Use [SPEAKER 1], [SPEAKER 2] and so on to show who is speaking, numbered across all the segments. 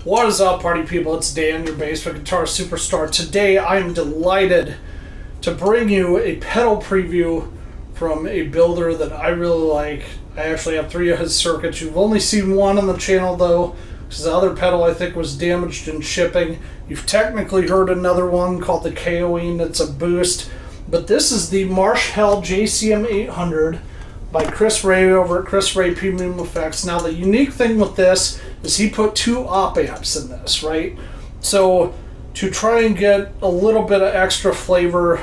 [SPEAKER 1] What is up, party people? It's Dan, your basement guitar superstar. Today I am delighted to bring you a pedal preview from a builder that I really like. I actually have 3 of his circuits. You've only seen one on the channel though, because the other pedal I think was damaged in shipping. You've technically heard another one called the KOE that's a boost, but this is the MarshHell JCM800 by Chris Ray over at Chris Ray Premium Effects. Now the unique thing with this is he put 2 op amps in this, right? So to try and get a little bit of extra flavor,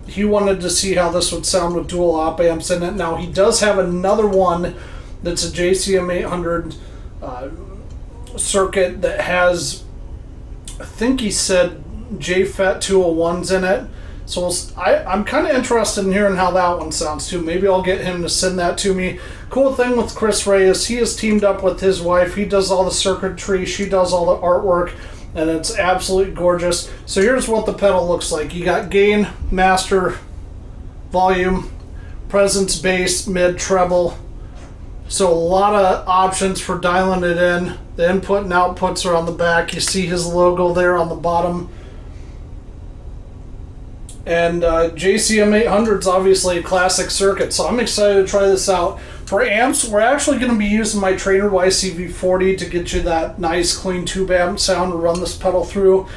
[SPEAKER 1] he wanted to see how this would sound with dual op amps in it. Now he does have another one that's a JCM800 circuit that has, I think he said JFET 201s in it. So I'm kind of interested in hearing how that one sounds too. Maybe I'll get him to send that to me. Cool thing with Chris Ray is he has teamed up with his wife. He does all the circuitry, she does all the artwork, and it's absolutely gorgeous. So here's what the pedal looks like. You got gain, master, volume, presence, bass, mid, treble. So a lot of options for dialing it in. The input and outputs are on the back. You see his logo there on the bottom. And JCM800 is obviously a classic circuit, so I'm excited to try this out. For amps, we're actually going to be using my Trainer YCV40 to get you that nice clean tube amp sound to run this pedal through.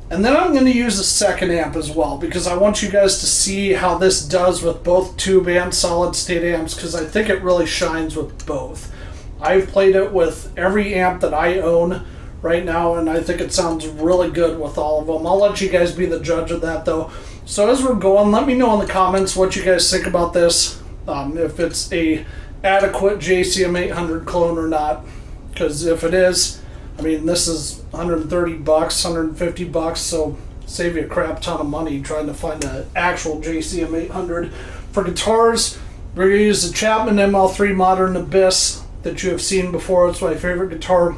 [SPEAKER 1] And then I'm going to use a second amp as well, because I want you guys to see how this does with both tube and solid state amps, because I think it really shines with both. I've played it with every amp that I own right now, and I think it sounds really good with all of them. I'll let you guys be the judge of that though. So as we're going, let me know in the comments what you guys think about this, if it's a adequate JCM800 clone or not, because if it is, I mean, this is 130 bucks, 150 bucks, so save you a crap ton of money trying to find an actual JCM800. For guitars, we're going to use the Chapman ML3 Modern Abyss that you have seen before. It's my favorite guitar.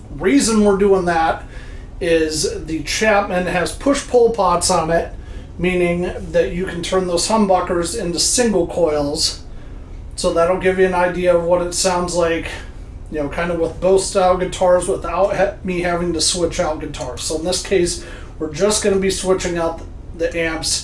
[SPEAKER 1] Reason we're doing that is the Chapman has push-pull pots on it, meaning that you can turn those humbuckers into single coils. So that'll give you an idea of what it sounds like, you know, kind of with both style guitars without me having to switch out guitars. So in this case, we're just going to be switching out the amps.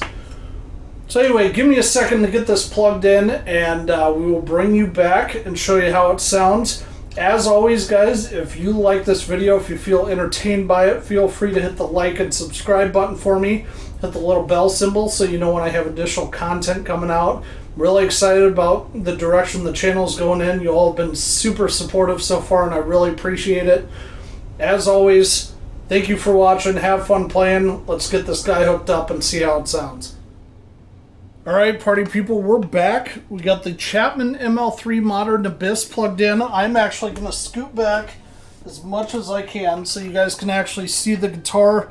[SPEAKER 1] So anyway, give me a second to get this plugged in, and we will bring you back and show you how it sounds. As always, guys, if you like this video, if you feel entertained by it, feel free to hit the like and subscribe button for me. Hit the little bell symbol so you know when I have additional content coming out. Really excited about the direction the channel's going in. You all have been super supportive so far, and I really appreciate it. As always, thank you for watching. Have fun playing. Let's get this guy hooked up and see how it sounds. Alright, party people, we're back. We got the Chapman ML3 Modern Abyss plugged in. I'm actually going to scoot back as much as I can so you guys can actually see the guitar.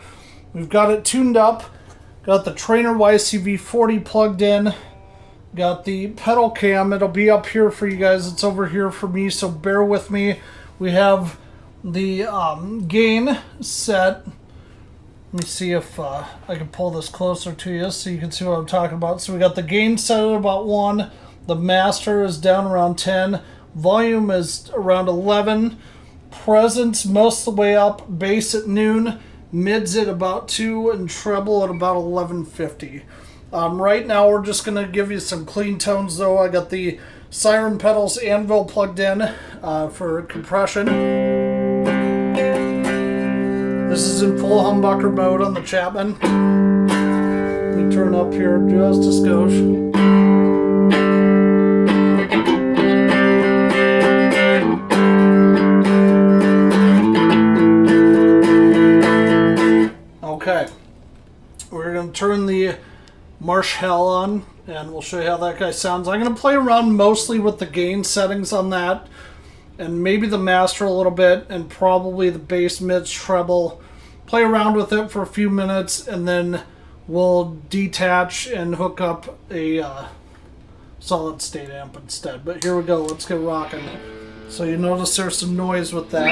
[SPEAKER 1] We've got it tuned up. Got the Trainer YCV40 plugged in. Got the pedal cam. It'll be up here for you guys. It's over here for me, so bear with me. We have the gain set. Let me see if I can pull this closer to you so you can see what I'm talking about. So we got the gain set at about 1. The master is down around 10. Volume is around 11. Presence most of the way up. Bass at noon. Mids at about 2. And treble at about 1150. Right now we're just going to give you some clean tones though. I got the Siren Pedals Anvil plugged in for compression. This is in full humbucker mode on the Chapman. Let me turn up here just a skosh. Okay, we're going to turn the MarshHell on, and we'll show you how that guy sounds. I'm going to play around mostly with the gain settings on that, and maybe the master a little bit, and probably the bass, mids, treble. Play around with it for a few minutes, and then we'll detach and hook up a solid state amp instead. But here we go, let's get rocking. So you notice there's some noise with that.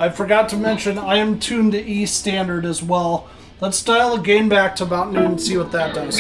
[SPEAKER 1] I forgot to mention I am tuned to E standard as well. Let's dial the gain back to about noon and see what that does.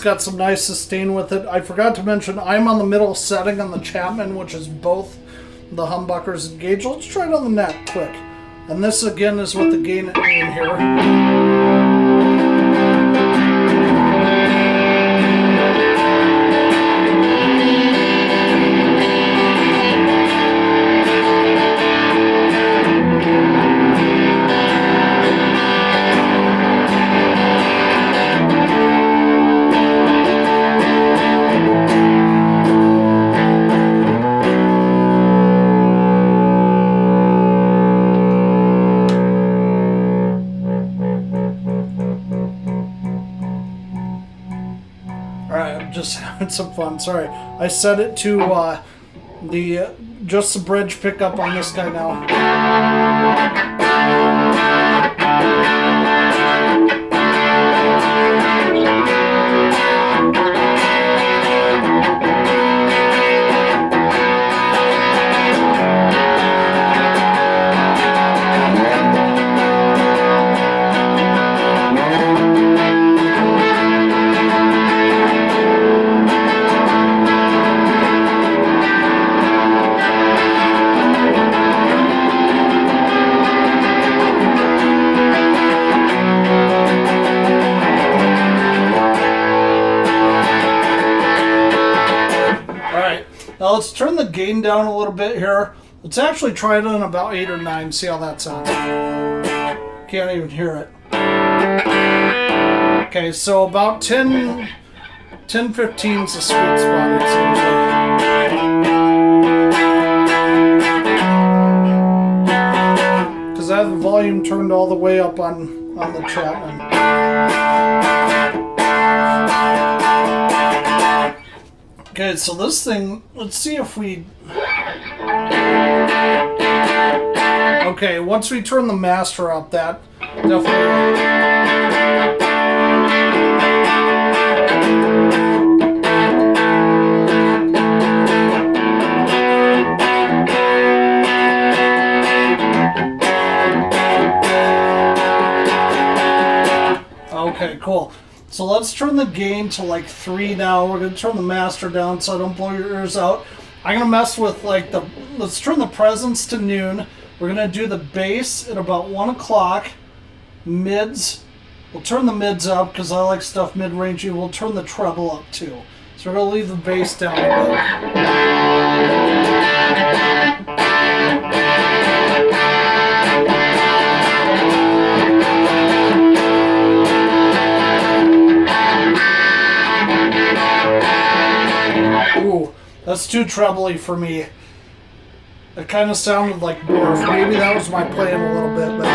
[SPEAKER 1] Got some nice sustain with it. I forgot to mention I'm on the middle setting on the Chapman, which is both the humbuckers and gauge. Let's try it on the neck quick. And this again is with the gain at noon here. Just having some fun. Sorry, I set it to just the bridge pickup on this guy now. Now let's turn the gain down a little bit here. Let's actually try it on about 8 or 9, see how that sounds. Can't even hear it. Okay, so about 10, 15 is the sweet spot, it seems like. Because I have the volume turned all the way up on the Chapman. Okay, so this thing, let's see if we... Okay, once we turn the master up, that definitely... Okay, cool. So let's turn the gain to like 3 now. We're going to turn the master down so I don't blow your ears out. I'm going to mess with like let's turn the presence to noon. We're going to do the bass at about 1 o'clock. Mids, we'll turn the mids up because I like stuff mid-rangey. We'll turn the treble up too. So we're going to leave the bass down a bit. Ooh, that's too trebly for me. It kind of sounded like Riff. Maybe that was my plan a little bit, but...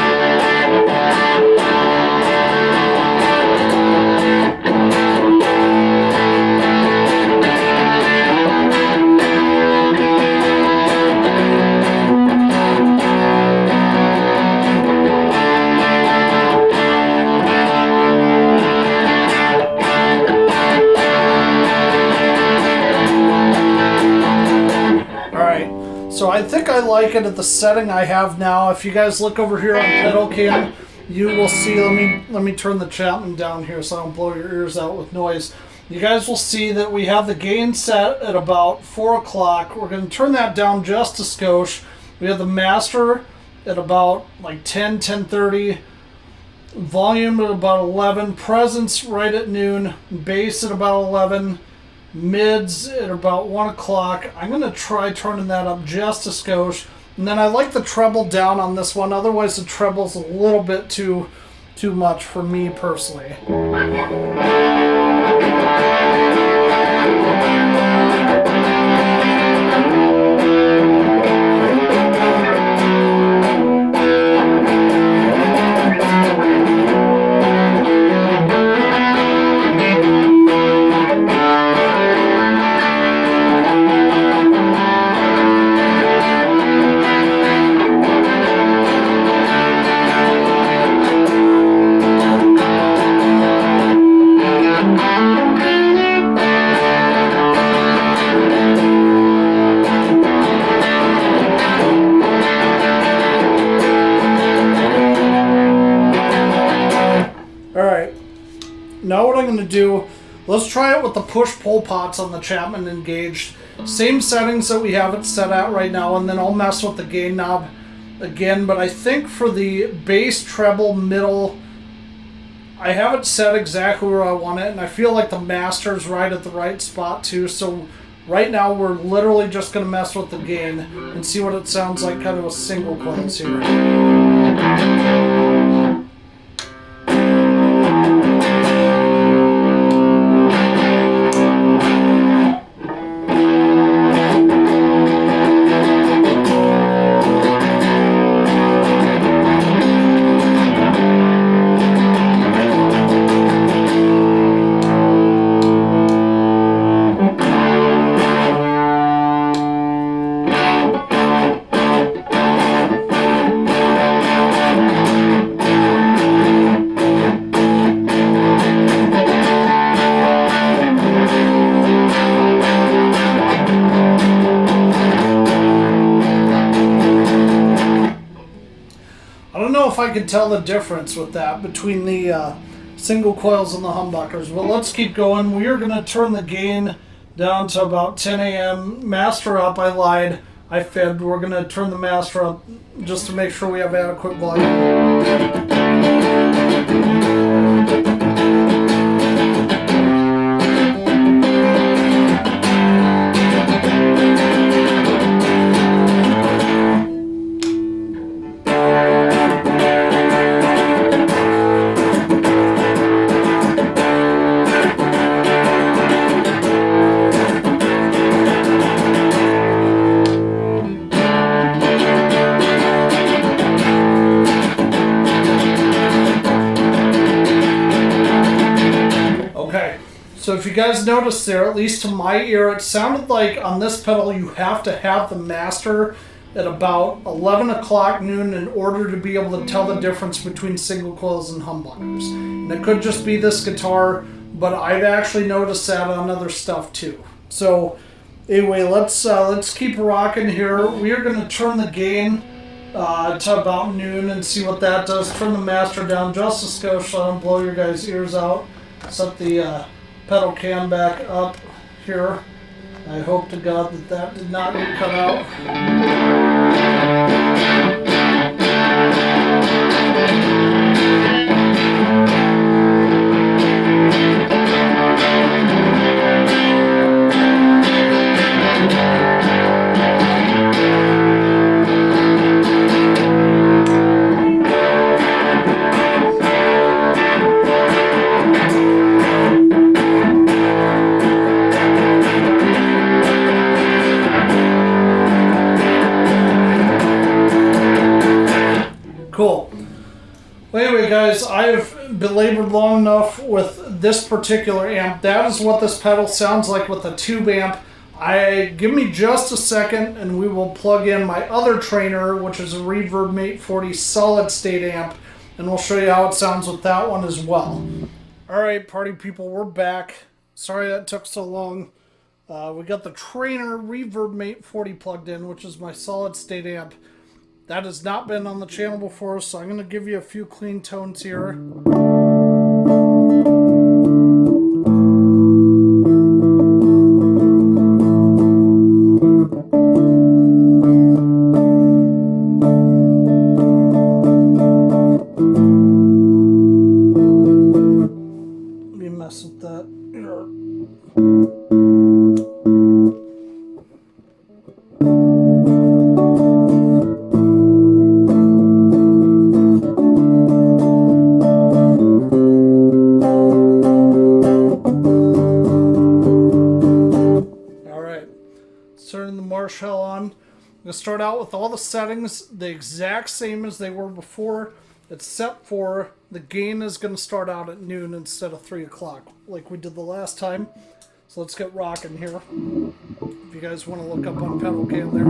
[SPEAKER 1] So I think I like it at the setting I have now. If you guys look over here on pedal cam, you will see, let me turn the Chapman down here so I don't blow your ears out with noise. You guys will see that we have the gain set at about 4 o'clock. We're going to turn that down just a skosh. We have the master at about like 10, 10:30. Volume at about 11. Presence right at noon. Bass at about 11. Mids at about 1 o'clock. I'm going to try turning that up just a skosh. And then I like the treble down on this one. Otherwise the treble's a little bit too much for me personally. Alright, now what I'm going to do, let's try it with the push-pull pots on the Chapman Engaged. Same settings that we have it set at right now, and then I'll mess with the gain knob again, but I think for the bass, treble, middle, I have it set exactly where I want it, and I feel like the master's right at the right spot too, so right now we're literally just going to mess with the gain and see what it sounds like kind of with single coils here. If I can tell the difference with that between the single coils and the humbuckers, but let's keep going. We are going to turn the gain down to about 10 a.m. Master up, I lied, I fibbed. We're going to turn the master up just to make sure we have adequate volume. So if you guys noticed there, at least to my ear, it sounded like on this pedal you have to have the master at about 11 o'clock noon in order to be able to tell the difference between single coils and humbuckers. And it could just be this guitar, but I've actually noticed that on other stuff too. So anyway, let's keep rocking here. We are going to turn the gain to about noon and see what that does. Turn the master down just a skosh so I don't blow your guys' ears out. Set the pedal cam back up here. I hope to God that that did not get cut out. Cool. Well, anyway, guys, I've belabored long enough with this particular amp. That is what this pedal sounds like with a tube amp. Give me just a second and we will plug in my other trainer, which is a Reverb Mate 40 solid state amp, and we'll show you how it sounds with that one as well. Alright, party people, we're back. Sorry that took so long. We got the trainer Reverb Mate 40 plugged in, which is my solid state amp. That has not been on the channel before, so I'm going to give you a few clean tones here. Let me mess with that here. Turning the MarshHell on. I'm going to start out with all the settings the exact same as they were before, except for the gain is going to start out at noon instead of 3 o'clock like we did the last time. So let's get rocking here. If you guys want to look up on pedal cam there.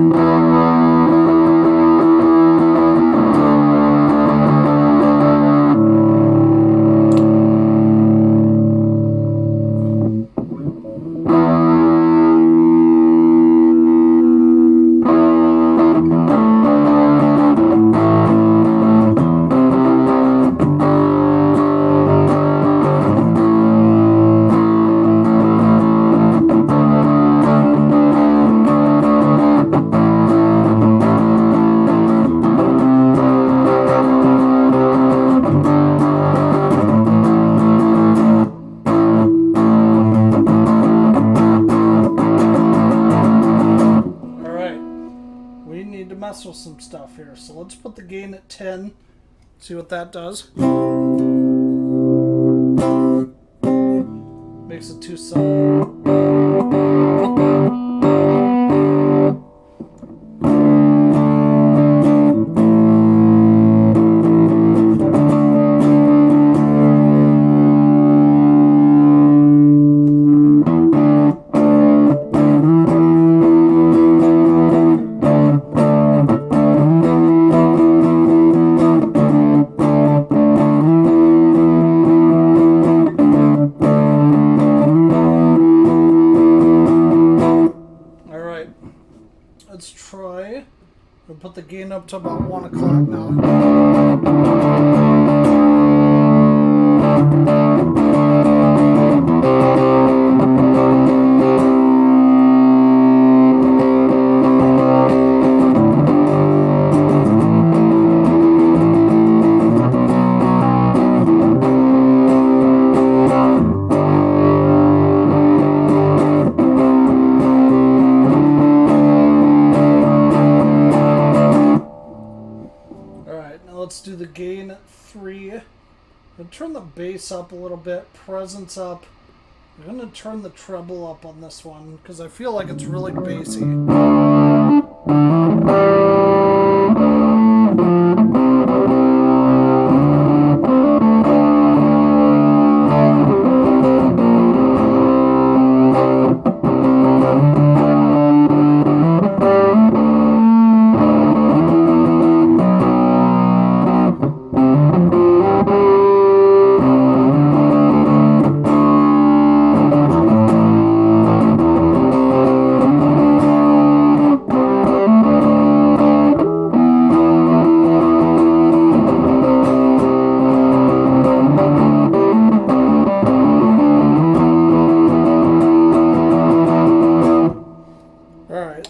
[SPEAKER 1] mess with some stuff here. So let's put the gain at 10. See what that does. Makes it too subtle. Let's try. We'll put the gain up to about 1 o'clock now. Let's do the gain at 3. And turn the bass up a little bit, presence up. I'm going to turn the treble up on this one because I feel like it's really bassy.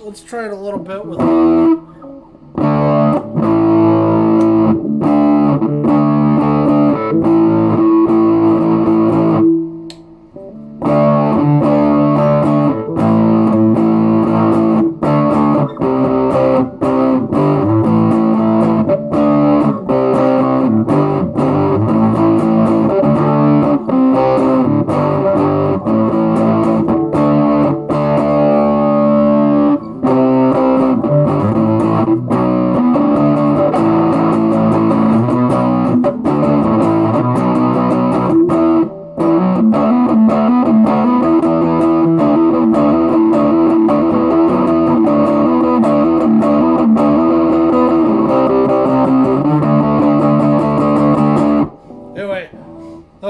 [SPEAKER 1] Let's try it a little bit with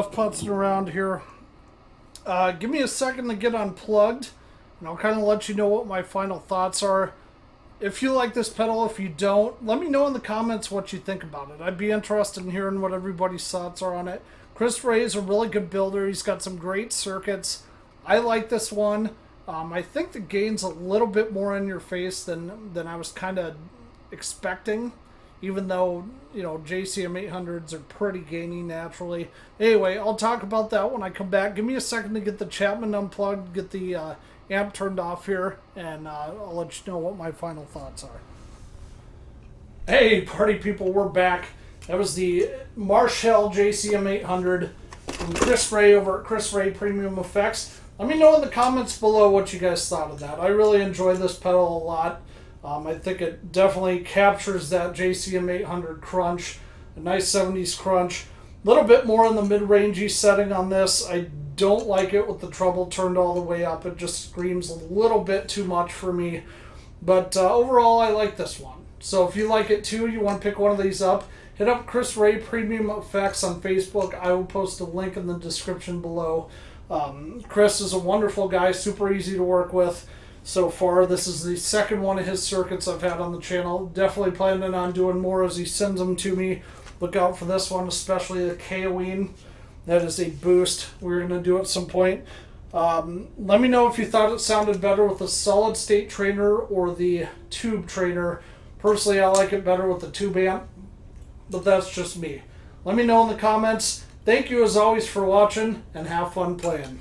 [SPEAKER 1] enough putzing around here. Give me a second to get unplugged, and I'll kind of let you know what my final thoughts are. If you like this pedal, if you don't, let me know in the comments what you think about it. I'd be interested in hearing what everybody's thoughts are on it. Chris Ray is a really good builder. He's got some great circuits. I like this one. I think the gain's a little bit more in your face than I was kind of expecting, even though, you know, JCM800s are pretty gainy naturally. Anyway, I'll talk about that when I come back. Give me a second to get the Chapman unplugged, get the amp turned off here, and I'll let you know what my final thoughts are. Hey, party people, we're back. That was the MarshHell JCM800 from Chris Ray over at Chris Ray Premium Effects. Let me know in the comments below what you guys thought of that. I really enjoyed this pedal a lot. I think it definitely captures that JCM800 crunch, a nice 70s crunch. A little bit more in the mid-rangey setting on this. I don't like it with the treble turned all the way up. It just screams a little bit too much for me. But overall, I like this one. So if you like it too, you want to pick one of these up, hit up Chris Ray Premium Effects on Facebook. I will post a link in the description below. Chris is a wonderful guy, super easy to work with. So far, this is the second one of his circuits I've had on the channel. Definitely planning on doing more as he sends them to me. Look out for this one, especially the Kaoween. That is a boost. We're going to do at some point. Let me know if you thought it sounded better with the solid state trainer or the tube trainer. Personally, I like it better with the tube amp, but that's just me. Let me know in the comments. Thank you as always for watching, and have fun playing.